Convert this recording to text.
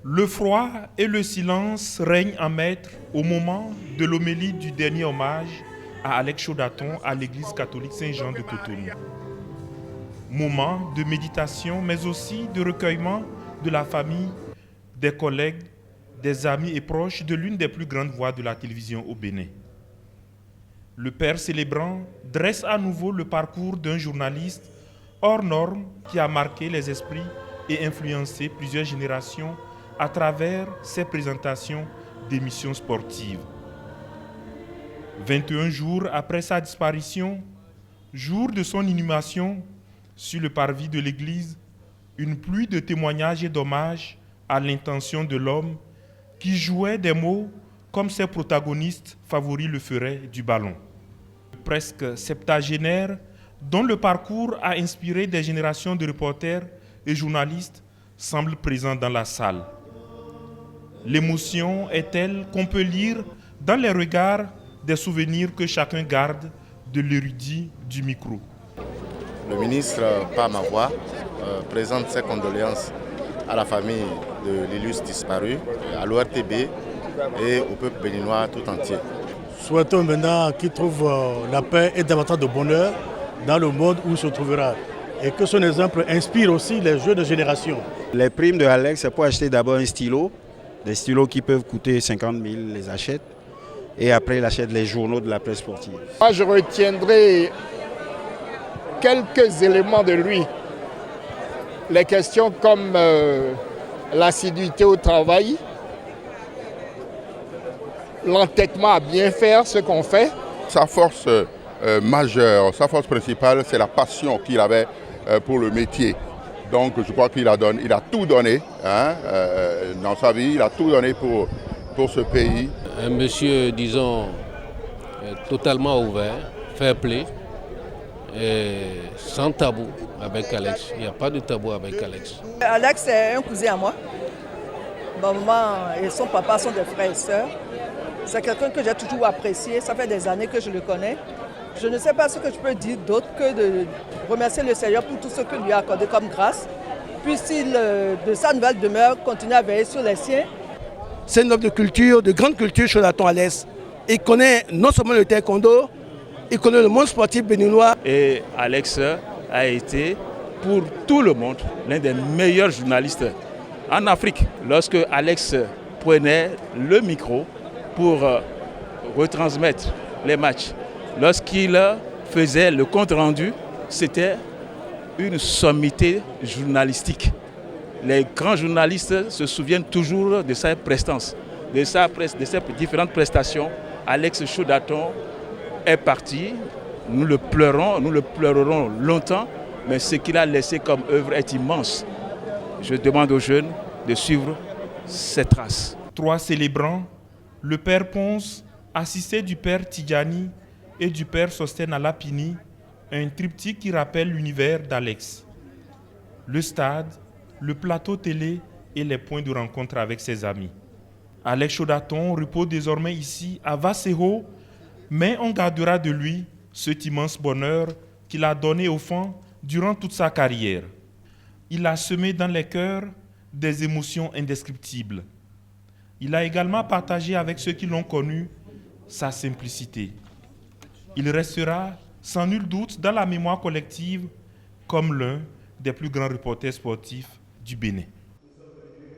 Le froid et le silence règnent en maître au moment de l'homélie du dernier hommage à Alex Chaudaton à l'église catholique Saint-Jean de Cotonou. Moment de méditation, mais aussi de recueillement de la famille, des collègues, des amis et proches de l'une des plus grandes voix de la télévision au Bénin. Le père célébrant dresse à nouveau le parcours d'un journaliste hors norme qui a marqué les esprits et influencé plusieurs générations à travers ses présentations d'émissions sportives. 21 jours après sa disparition, jour de son inhumation, sur le parvis de l'église, une pluie de témoignages et d'hommages à l'intention de l'homme qui jouait des mots comme ses protagonistes favoris le feraient du ballon. Presque septagénaire, dont le parcours a inspiré des générations de reporters et journalistes, semble présent dans la salle. L'émotion est telle qu'on peut lire dans les regards des souvenirs que chacun garde de l'érudit du micro. Le ministre, par ma voix, présente ses condoléances à la famille de l'illustre disparu, à l'ORTB et au peuple béninois tout entier. Souhaitons maintenant qu'il trouve la paix et davantage de bonheur dans le monde où il se trouvera. Et que son exemple inspire aussi les jeunes générations. Les primes de Alex, c'est pour acheter d'abord un stylo. Des stylos qui peuvent coûter 50 000, les achète. Et après, il achète les journaux de la presse sportive. Moi, je retiendrai quelques éléments de lui. Les questions comme l'assiduité au travail, l'entêtement à bien faire ce qu'on fait. Sa force majeure, sa force principale, c'est la passion qu'il avait pour le métier. Donc je crois qu'il a tout donné dans sa vie, il a tout donné pour ce pays. Un monsieur, disons, totalement ouvert, fair play, et sans tabou avec Alex. Il n'y a pas de tabou avec Alex. Alex est un cousin à moi. Ma maman et son papa sont des frères et sœurs. C'est quelqu'un que j'ai toujours apprécié. Ça fait des années que je le connais. Je ne sais pas ce que je peux dire d'autre que de remercier le Seigneur pour tout ce qu'il lui a accordé comme grâce. Puisse-t-il, de sa nouvelle demeure, continuer à veiller sur les siens. C'est un homme de culture, de grande culture Chaudaton à l'Est. Il connaît non seulement le taekwondo, il connaît le monde sportif béninois. Et Alex a été, pour tout le monde, l'un des meilleurs journalistes en Afrique. Lorsque Alex prenait le micro pour retransmettre les matchs, lorsqu'il faisait le compte-rendu, c'était une sommité journalistique. Les grands journalistes se souviennent toujours de sa prestance, de ses différentes prestations. Alex Chaudaton est parti, nous le pleurerons longtemps, mais ce qu'il a laissé comme œuvre est immense. Je demande aux jeunes de suivre ses traces. 3 célébrants, le père Ponce, assisté du père Tidjani et du père Sostène Alapini, un triptyque qui rappelle l'univers d'Alex. Le stade, le plateau télé et les points de rencontre avec ses amis. Alex Chaudaton repose désormais ici à Vassého, mais on gardera de lui cet immense bonheur qu'il a donné aux fans durant toute sa carrière. Il a semé dans les cœurs des émotions indescriptibles. Il a également partagé avec ceux qui l'ont connu sa simplicité. Il restera sans nul doute dans la mémoire collective comme l'un des plus grands reporters sportifs du Bénin.